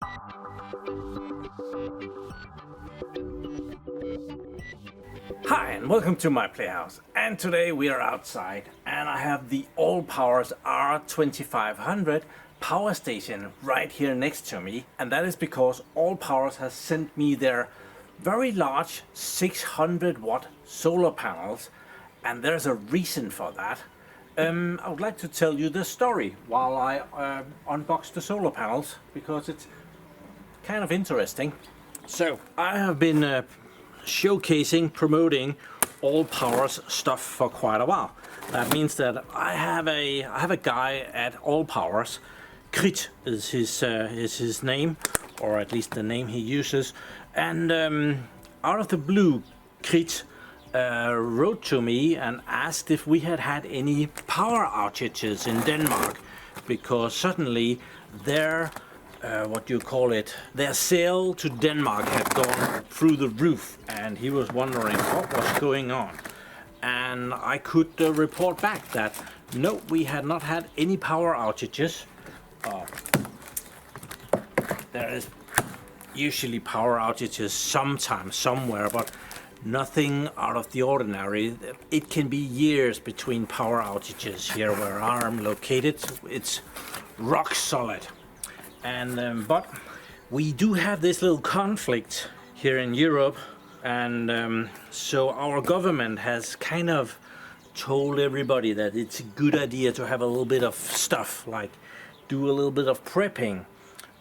Hi and welcome to my playhouse, and today we are outside and I have the ALLPOWERS R2500 power station right here next to me, and that is because ALLPOWERS has sent me their very large 600 watt solar panels, and there's a reason for that. I would like to tell you the story while I unbox the solar panels because it's kind of interesting. So I have been showcasing, promoting ALLPOWERS stuff for quite a while. That means that I have a guy at ALLPOWERS. Krit is his name, or at least the name he uses. And out of the blue, Krit wrote to me and asked if we had any power outages in Denmark, because suddenly their their sale to Denmark had gone through the roof, and he was wondering what was going on. And I could report back that no, we had not had any power outages. There is usually power outages sometimes somewhere, but nothing out of the ordinary. It can be years between power outages here where I'm located. It's rock solid. And but we do have this little conflict here in Europe, and so our government has kind of told everybody that it's a good idea to have a little bit of stuff, like do a little bit of prepping.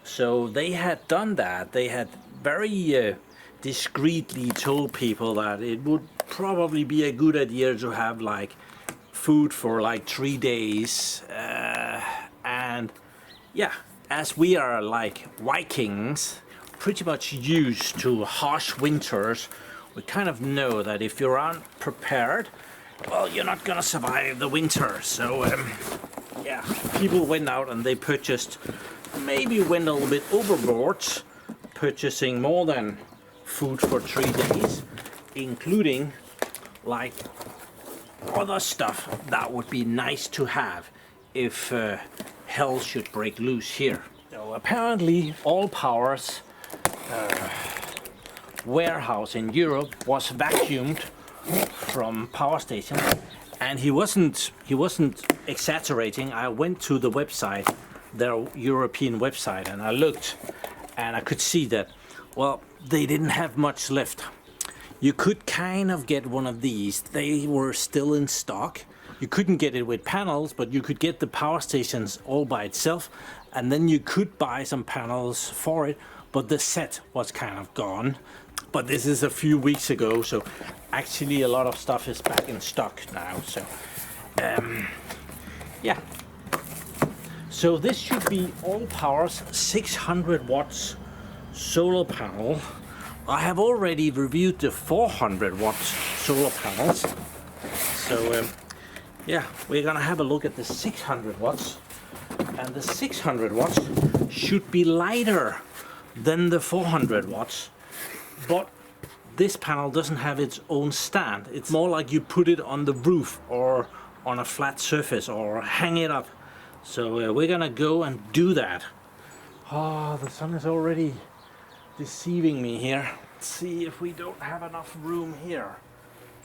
So they had done that. They had very discreetly told people that it would probably be a good idea to have like food for like 3 days, and yeah, as we are like Vikings, pretty much used to harsh winters, we kind of know that if you aren't prepared, well, you're not gonna survive the winter. So yeah, people went out and they purchased, maybe went a little bit overboard, purchasing more than food for 3 days, including like other stuff that would be nice to have if hell should break loose here. So apparently ALLPOWERS warehouse in Europe was vacuumed from power station, and he wasn't exaggerating. I went to the website, their European website, and I looked, and I could see that, well, they didn't have much left. You could kind of get one of these. They were still in stock. You couldn't get it with panels, but you could get the power stations all by itself, and then you could buy some panels for it, but the set was kind of gone. But this is a few weeks ago, so actually a lot of stuff is back in stock now. So yeah, so this should be ALLPOWERS 600 watts solar panel. I have already reviewed the 400 watt solar panels, so yeah, we're gonna have a look at the 600 watts, and the 600 watts should be lighter than the 400 watts, but this panel doesn't have its own stand. It's more like you put it on the roof or on a flat surface or hang it up. So we're gonna go and do that. Oh, the sun is already deceiving me here. Let's see if we don't have enough room here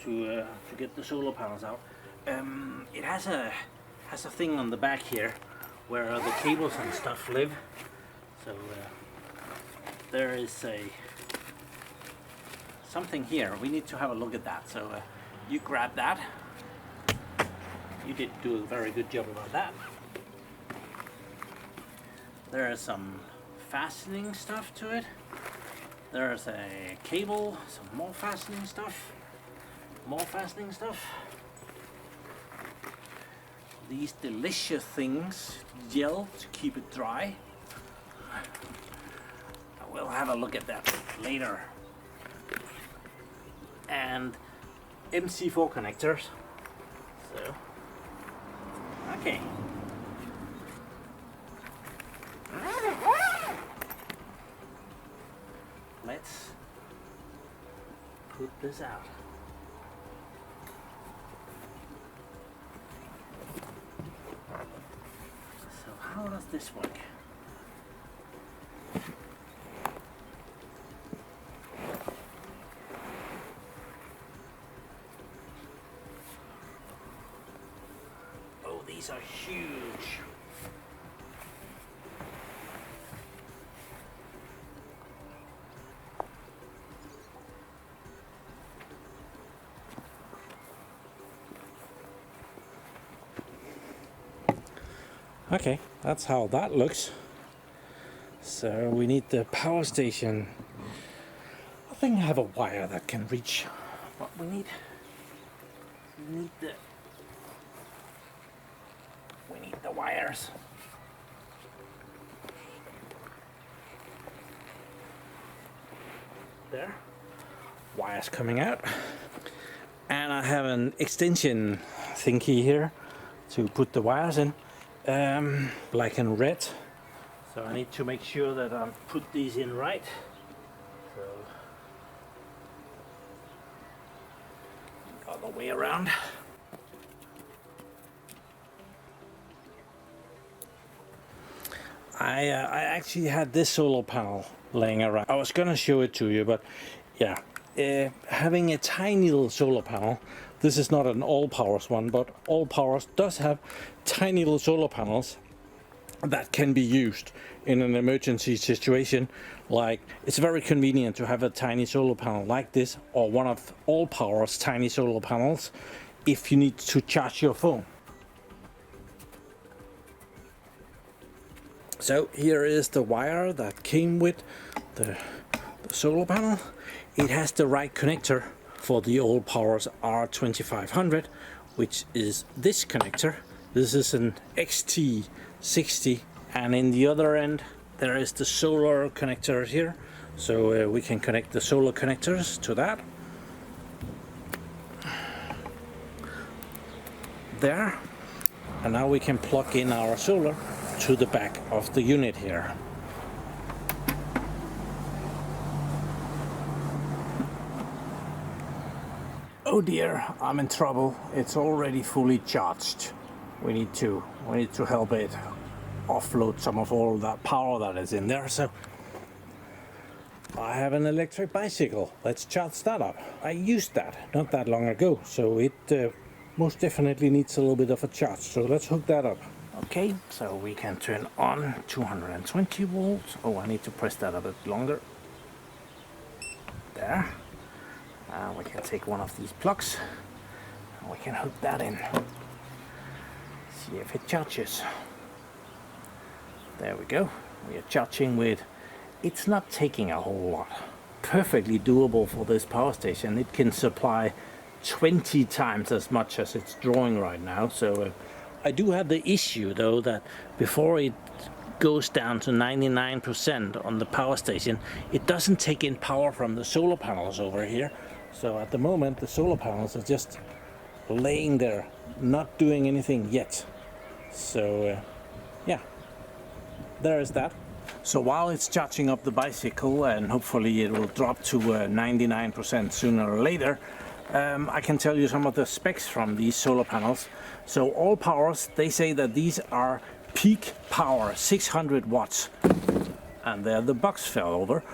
to get the solar panels out. It has a thing on the back here where the cables and stuff live. So there is something here. We need to have a look at that. So you grab that. You did do a very good job about that. There is some fastening stuff to it. There's a cable, some more fastening stuff. More fastening stuff. These delicious things, gel to keep it dry. We'll have a look at that later. And MC4 connectors. So, okay. Let's put this out. So how does this work? These are huge. Okay, that's how that looks. So we need the power station. I think I have a wire that can reach what we need. We need the wires. There, wires coming out. And I have an extension thingy here to put the wires in. Black and red, so I need to make sure that I put these in right. So other way around. I actually had this solar panel laying around. I was gonna show it to you, but yeah, having a tiny little solar panel. This is not an ALLPOWERS one, but ALLPOWERS does have tiny little solar panels that can be used in an emergency situation. Like, it's very convenient to have a tiny solar panel like this, or one of ALLPOWERS tiny solar panels, if you need to charge your phone. So here is the wire that came with the solar panel. It has the right connector for the ALLPOWERS R2500, which is this connector. This is an XT60, and in the other end there is the solar connector here, so we can connect the solar connectors to that. There, and now we can plug in our solar to the back of the unit here. Oh dear, I'm in trouble. It's already fully charged. We need to help it offload some of all that power that is in there. So I have an electric bicycle. Let's charge that up. I used that not that long ago, so it most definitely needs a little bit of a charge. So let's hook that up. Okay, so we can turn on 220 volts. Oh, I need to press that a bit longer. There. We can take one of these plugs and we can hook that in. See if it charges. There we go. We are charging with, it's not taking a whole lot. Perfectly doable for this power station. It can supply 20 times as much as it's drawing right now. So I do have the issue though that before it goes down to 99% on the power station, it doesn't take in power from the solar panels over here. So at the moment the solar panels are just laying there, not doing anything yet. So yeah, there is that. So while it's charging up the bicycle, and hopefully it will drop to 99% sooner or later, I can tell you some of the specs from these solar panels. So ALLPOWERS, they say that these are peak power 600 watts, and there the box fell over.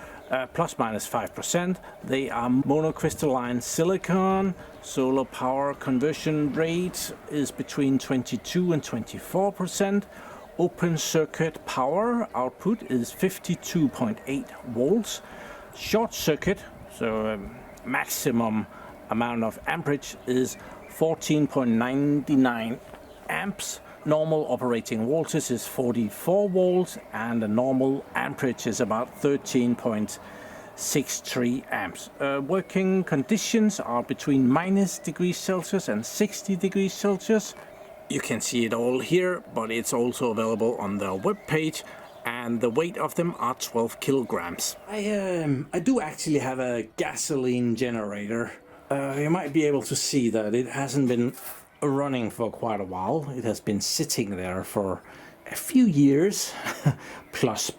Plus minus 5%. They are monocrystalline silicon. Solar power conversion rate is between 22 and 24%. Open circuit power output is 52.8 volts. Short circuit, so maximum amount of amperage is 14.99 amps. Normal operating voltage is 44 volts, and the normal amperage is about 13.63 amps. Working conditions are between -°C and 60°C. You can see it all here, but it's also available on their webpage, and the weight of them are 12 kilograms. I do actually have a gasoline generator. You might be able to see that it hasn't been running for quite a while. It has been sitting there for a few years. plus.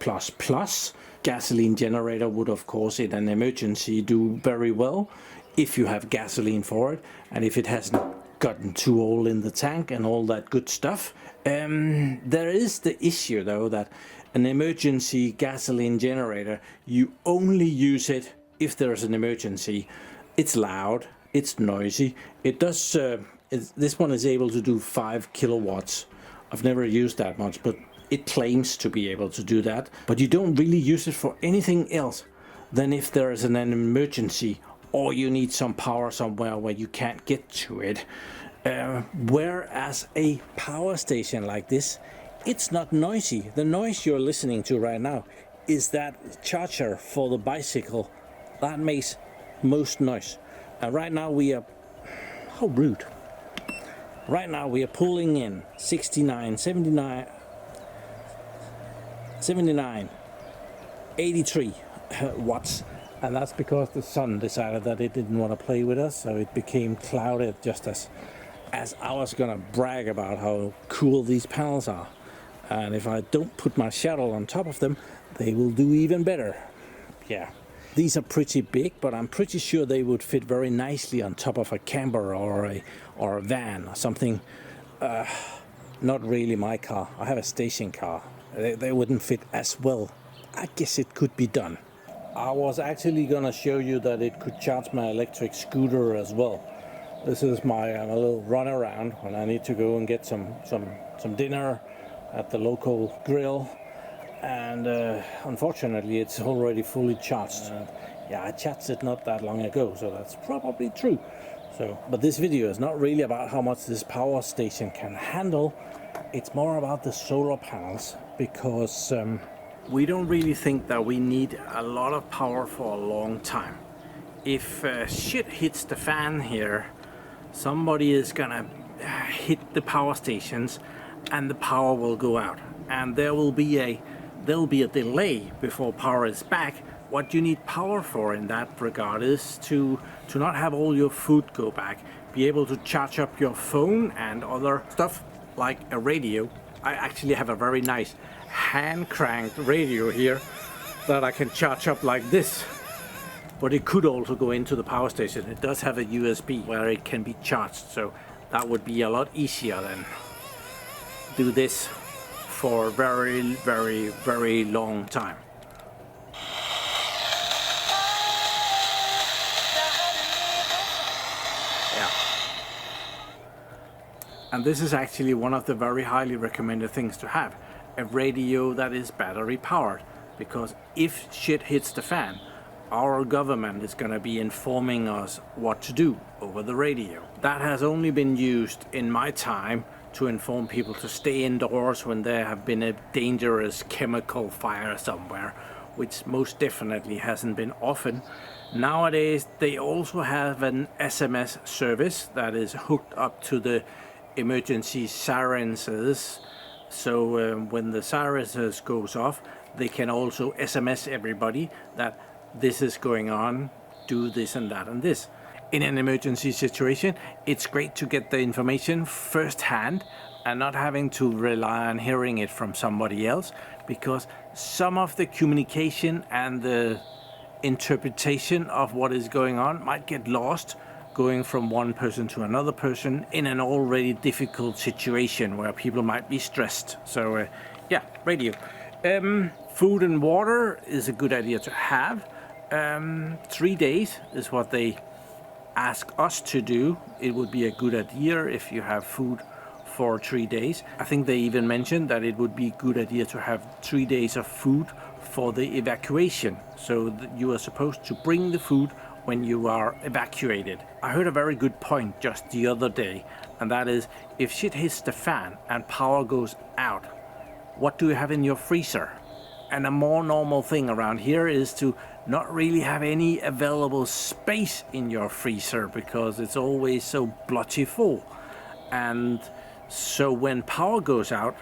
Gasoline generator would of course in an emergency do very well if you have gasoline for it, and if it hasn't gotten too old in the tank and all that good stuff. There is the issue though that an emergency gasoline generator, you only use it if there's an emergency. It's loud, it's noisy, it does this one is able to do 5 kilowatts I've never used that much, but it claims to be able to do that. But you don't really use it for anything else than if there is an emergency or you need some power somewhere where you can't get to it. Whereas a power station like this, it's not noisy. The noise you're listening to right now is that charger for the bicycle that makes most noise. And right now we are, how rude. Right now we are pulling in 69, 79, 79, 83 watts. And that's because the sun decided that it didn't want to play with us, so it became clouded, just as I was gonna brag about how cool these panels are. And if I don't put my shuttle on top of them, they will do even better. Yeah. These are pretty big, but I'm pretty sure they would fit very nicely on top of a camper or a van or something. Not really my car. I have a station car. They wouldn't fit as well. I guess it could be done. I was actually gonna show you that it could charge my electric scooter as well. This is my little run around when I need to go and get some dinner at the local grill. And unfortunately it's already fully charged. Yeah, I charged it not that long ago, so that's probably true. But this video is not really about how much this power station can handle. It's more about the solar panels, because we don't really think that we need a lot of power for a long time. If shit hits the fan here, somebody is gonna hit the power stations and the power will go out, and there'll be a delay before power is back. What you need power for in that regard is to not have all your food go back, be able to charge up your phone and other stuff like a radio. I actually have a very nice hand cranked radio here that I can charge up like this, but it could also go into the power station. It does have a USB where it can be charged, so that would be a lot easier than do this for a very, very, very long time. Yeah. And this is actually one of the very highly recommended things to have, a radio that is battery powered, because if shit hits the fan, our government is going to be informing us what to do over the radio. That has only been used in my time to inform people to stay indoors when there have been a dangerous chemical fire somewhere, which most definitely hasn't been often. Nowadays they also have an SMS service that is hooked up to the emergency sirens, so when the sirens goes off, they can also SMS everybody that this is going on, do this and that and this. In an emergency situation, it's great to get the information firsthand and not having to rely on hearing it from somebody else, because some of the communication and the interpretation of what is going on might get lost going from one person to another person in an already difficult situation where people might be stressed. So yeah, radio. Food and water is a good idea to have. 3 days is what they ask us to do. It would be a good idea if you have food for 3 days. I think they even mentioned that it would be a good idea to have 3 days of food for the evacuation, so that you are supposed to bring the food when you are evacuated. I heard a very good point just the other day, and that is, if shit hits the fan and power goes out, what do you have in your freezer? And a more normal thing around here is to not really have any available space in your freezer, because it's always so bloody full. And so when power goes out,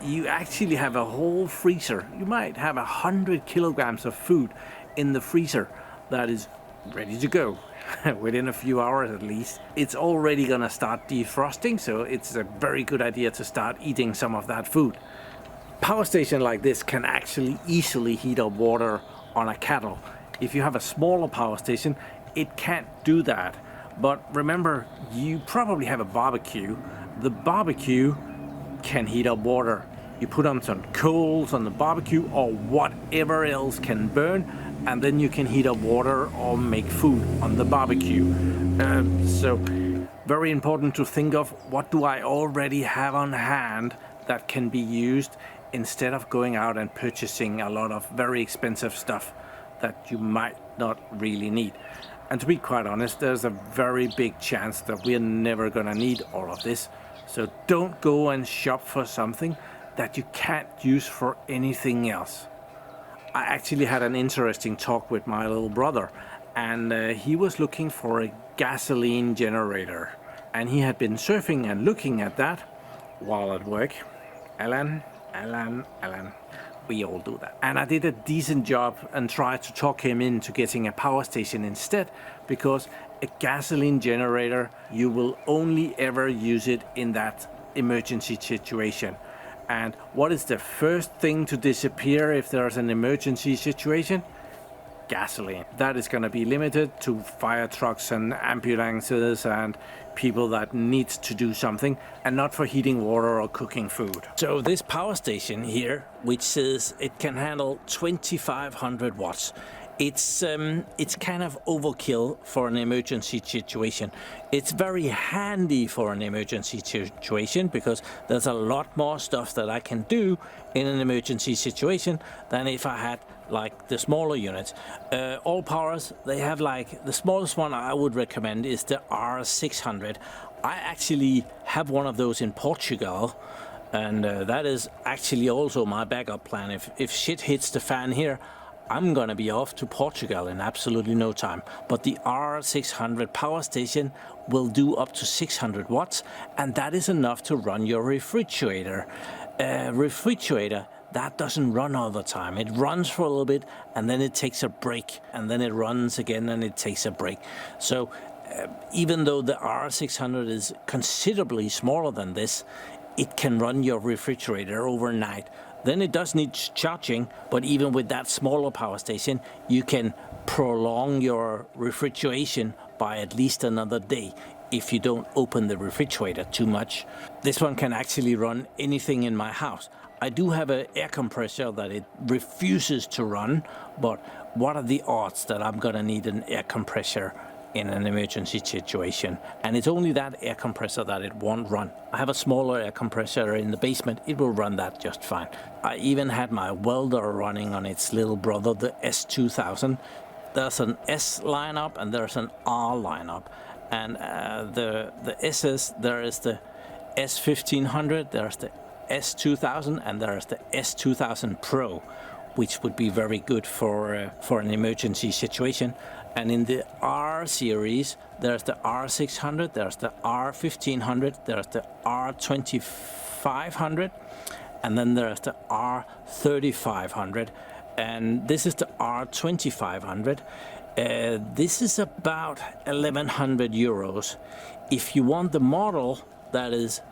you actually have a whole freezer. You might have 100 kilograms of food in the freezer that is ready to go within a few hours at least. It's already gonna start defrosting, so it's a very good idea to start eating some of that food. Power station like this can actually easily heat up water on a kettle. If you have a smaller power station, it can't do that. But remember, you probably have a barbecue. The barbecue can heat up water. You put on some coals on the barbecue or whatever else can burn, and then you can heat up water or make food on the barbecue. So very important to think of what do I already have on hand that can be used instead of going out and purchasing a lot of very expensive stuff that you might not really need. And to be quite honest, there's a very big chance that we're never gonna need all of this. So don't go and shop for something that you can't use for anything else. I actually had an interesting talk with my little brother, and he was looking for a gasoline generator, and he had been surfing and looking at that while at work. Alan, we all do that. And I did a decent job and tried to talk him into getting a power station instead, because a gasoline generator, you will only ever use it in that emergency situation. And what is the first thing to disappear if there's an emergency situation? Gasoline. That is going to be limited to fire trucks and ambulances and people that need to do something, and not for heating water or cooking food. So this power station here, which says it can handle 2500 watts, it's kind of overkill for an emergency situation. It's very handy for an emergency situation because there's a lot more stuff that I can do in an emergency situation than if I had like the smaller units. ALLPOWERS, they have like, the smallest one I would recommend is the R600. I actually have one of those in Portugal, and that is actually also my backup plan. If shit hits the fan here, I'm gonna be off to Portugal in absolutely no time. But the R600 power station will do up to 600 watts, and that is enough to run your refrigerator. Refrigerator, that doesn't run all the time. It runs for a little bit and then it takes a break, and then it runs again and it takes a break. So even though the R600 is considerably smaller than this, it can run your refrigerator overnight. Then it does need charging, but even with that smaller power station, you can prolong your refrigeration by at least another day if you don't open the refrigerator too much. This one can actually run anything in my house. I do have an air compressor that it refuses to run, but what are the odds that I'm gonna need an air compressor in an emergency situation? And it's only that air compressor that it won't run. I have a smaller air compressor in the basement. It will run that just fine. I even had my welder running on its little brother, the S2000. There's an S lineup and there's an R lineup. And the S's, there is the S1500, there's the S2000, and there's the S2000 Pro, which would be very good for an emergency situation. And in the R series, there's the R600, there's the R1500, there's the R2500, and then there's the R3500. And this is the R2500. This is about 1100 euros. If you want the model that is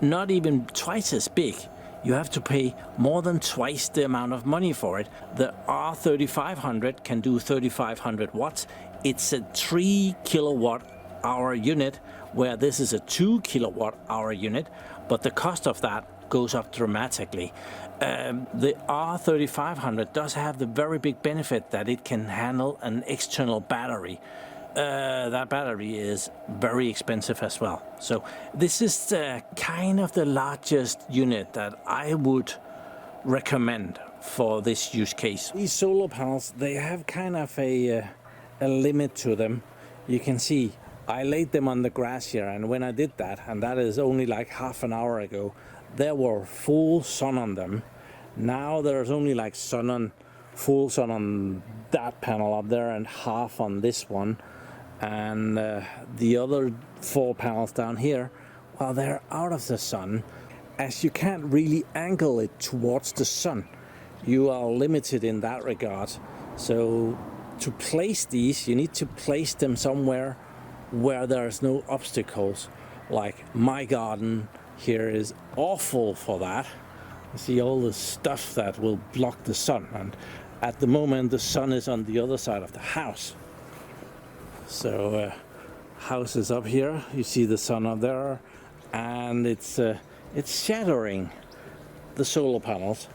not even twice as big, you have to pay more than twice the amount of money for it. The R3500 can do 3500 watts. It's a 3 kilowatt hour unit, where this is a 2 kilowatt hour unit, but the cost of that goes up dramatically. The R3500 does have the very big benefit that it can handle an external battery. That battery is very expensive as well. So this is kind of the largest unit that I would recommend for this use case. These solar panels, they have kind of a limit to them. You can see I laid them on the grass here, and when I did that, and that is only like half an hour ago, there were full sun on them. Now there's only like full sun on that panel up there and half on this one. And the other 4 panels down here, well, they're out of the sun, as you can't really angle it towards the sun. You are limited in that regard. So to place these, you need to place them somewhere where there's no obstacles. Like my garden here is awful for that. You see all the stuff that will block the sun, and at the moment the sun is on the other side of the house. So house is up here, you see the sun up there, and it's shattering the solar panels.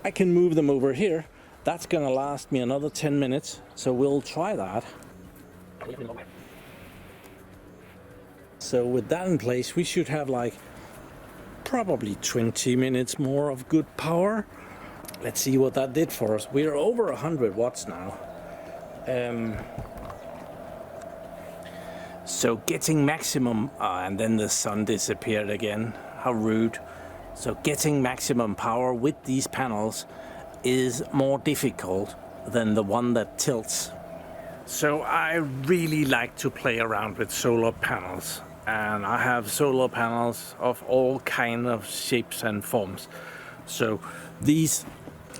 I can move them over here. That's gonna last me another 10 minutes, so we'll try that. So with that in place, we should have like probably 20 minutes more of good power. Let's see what that did for us. We're over 100 watts now. So getting maximum, and then the sun disappeared again. How rude. So getting maximum power with these panels is more difficult than the one that tilts. So I really like to play around with solar panels, and I have solar panels of all kinds of shapes and forms. So these,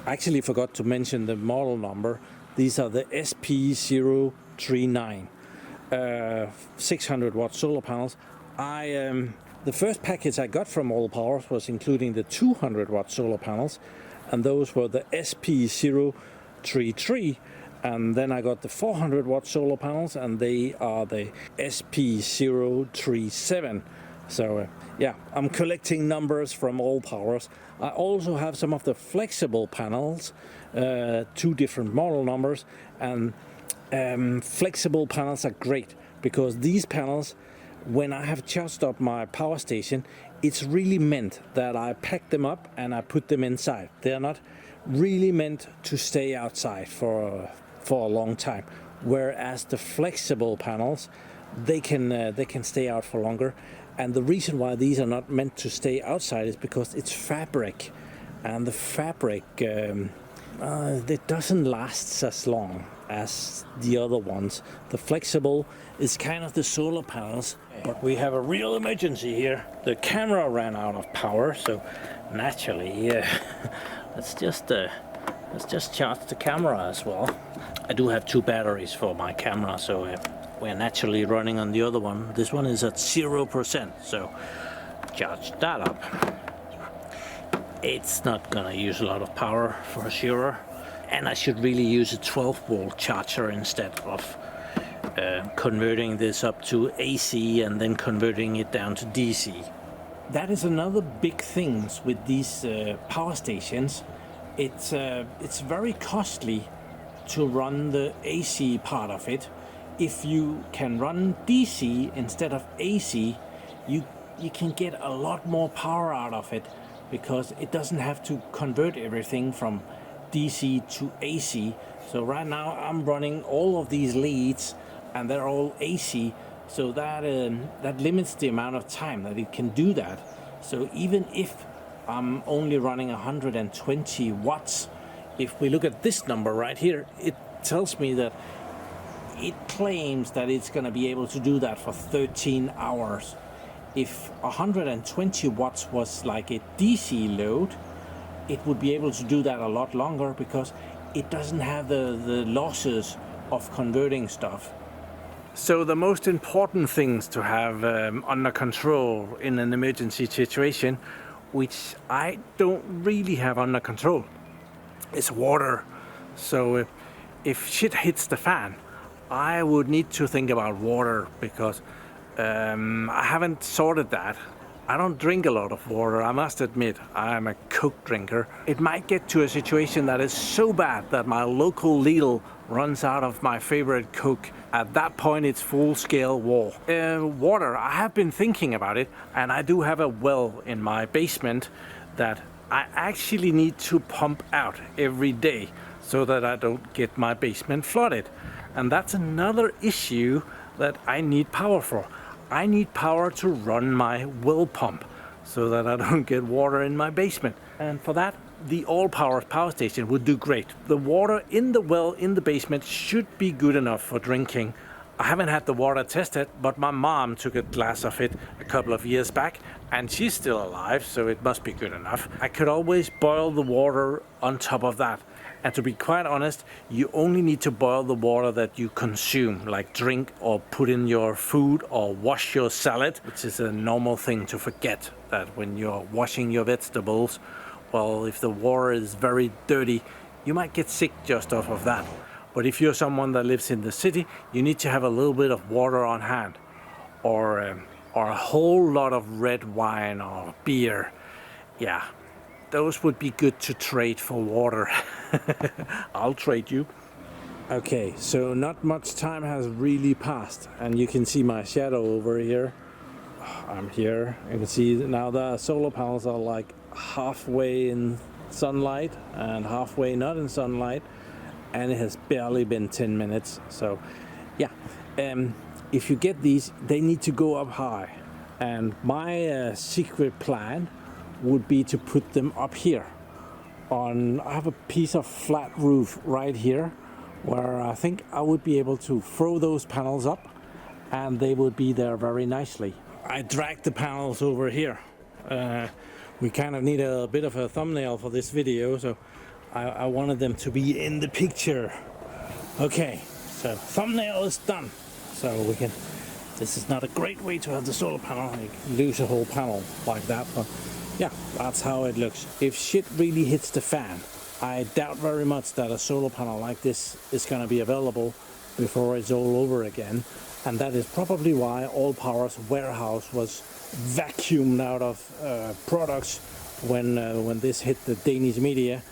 I actually forgot to mention the model number. These are the SP039 600 watt solar panels. The first package I got from ALLPOWERS was including the 200 watt solar panels, and those were the SP033. And then I got the 400 watt solar panels, and they are the SP037. So yeah, I'm collecting numbers from ALLPOWERS. I also have some of the flexible panels, 2 different model numbers, and flexible panels are great because these panels, when I have charged up my power station, it's really meant that I pack them up and I put them inside. They're not really meant to stay outside for a long time, whereas the flexible panels, they can stay out for longer. And the reason why these are not meant to stay outside is because it's fabric, and the fabric it doesn't last as long as the other ones. The flexible is kind of the solar panels, but we have a real emergency here. The camera ran out of power, so naturally let's just charge the camera as well. I do have 2 batteries for my camera, so we're naturally running on the other one. This one is at 0%, so charge that up. It's not gonna use a lot of power for sure, and I should really use a 12-volt charger instead of converting this up to AC and then converting it down to DC. That is another big thing with these power stations. It's very costly to run the AC part of it. If you can run DC instead of AC, you can get a lot more power out of it, because it doesn't have to convert everything from DC to AC. So right now I'm running all of these leads and they're all AC, so that limits the amount of time that it can do that. So even if I'm only running 120 watts, if we look at this number right here, it tells me that it claims that it's going to be able to do that for 13 hours. If 120 watts was like a DC load, it would be able to do that a lot longer, because it doesn't have the losses of converting stuff. So the most important things to have under control in an emergency situation, which I don't really have under control, is water. So if shit hits the fan, I would need to think about water, because I haven't sorted that. I don't drink a lot of water, I must admit. I'm a Coke drinker. It might get to a situation that is so bad that my local Lidl runs out of my favorite Coke. At that point, it's full-scale war. Water, I have been thinking about it, and I do have a well in my basement that I actually need to pump out every day so that I don't get my basement flooded. And that's another issue that I need power for. I need power to run my well pump so that I don't get water in my basement. And for that, the ALLPOWERS power station would do great. The water in the well in the basement should be good enough for drinking. I haven't had the water tested, but my mom took a glass of it a couple of years back, and she's still alive, so it must be good enough. I could always boil the water on top of that. And to be quite honest, you only need to boil the water that you consume, like drink or put in your food or wash your salad, which is a normal thing to forget, that when you're washing your vegetables, well, if the water is very dirty, you might get sick just off of that. But if you're someone that lives in the city, you need to have a little bit of water on hand, or a whole lot of red wine or beer. Yeah. Those would be good to trade for water. I'll trade you. Okay, so not much time has really passed, and you can see my shadow over here. I'm here. You can see now the solar panels are like halfway in sunlight and halfway not in sunlight, and it has barely been 10 minutes. So yeah, if you get these, they need to go up high, and my secret plan would be to put them up here on. I have a piece of flat roof right here where I think I would be able to throw those panels up and they would be there very nicely. I dragged the panels over here. We kind of need a bit of a thumbnail for this video, so I wanted them to be in the picture. Okay, so thumbnail is done. So we can, this is not a great way to have the solar panel. You can lose a whole panel like that, but yeah, that's how it looks. If shit really hits the fan, I doubt very much that a solar panel like this is going to be available before it's all over again. And that is probably why ALLPOWERS warehouse was vacuumed out of products when this hit the Danish media.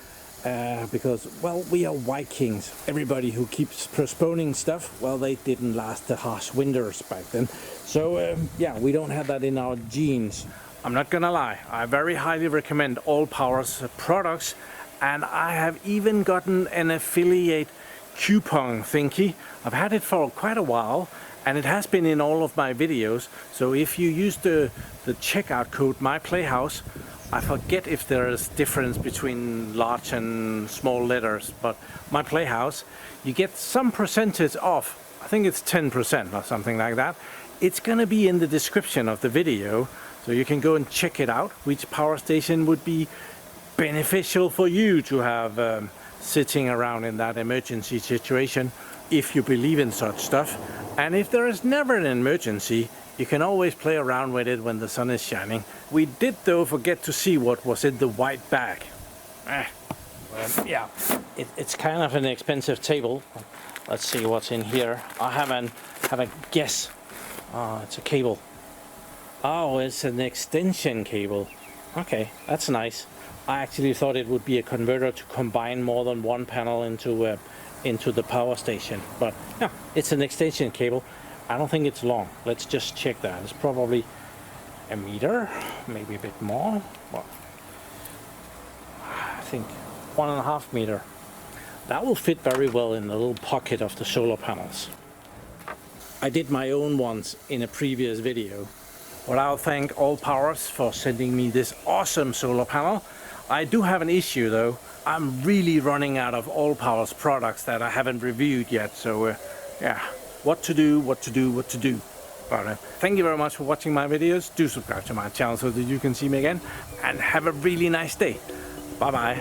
Because, well, we are Vikings. Everybody who keeps postponing stuff, well, they didn't last the harsh winters back then. So, yeah, we don't have that in our genes. I'm not gonna lie, I very highly recommend ALLPOWERS products, and I have even gotten an affiliate coupon thingy. I've had it for quite a while, and it has been in all of my videos. So if you use the checkout code MyPlayHouse, I forget if there is difference between large and small letters, but MyPlayHouse, you get some percentage off. I think it's 10% or something like that. It's gonna be in the description of the video, so you can go and check it out, which power station would be beneficial for you to have sitting around in that emergency situation, if you believe in such stuff. And if there is never an emergency, you can always play around with it when the sun is shining. We did though forget to see what was in the white bag. Yeah, it's kind of an expensive table. Let's see what's in here. I have a guess. It's a cable. Oh, it's an extension cable. Okay, that's nice. I actually thought it would be a converter to combine more than one panel into the power station, but yeah, it's an extension cable. I don't think it's long. Let's just check that. It's probably a meter, maybe a bit more. Well, I think 1.5 meters. That will fit very well in the little pocket of the solar panels. I did my own ones in a previous video. Well, I'll thank ALLPOWERS for sending me this awesome solar panel. I do have an issue though. I'm really running out of ALLPOWERS products that I haven't reviewed yet. So yeah, what to do. But thank you very much for watching my videos. Do subscribe to my channel so that you can see me again. And have a really nice day. Bye bye.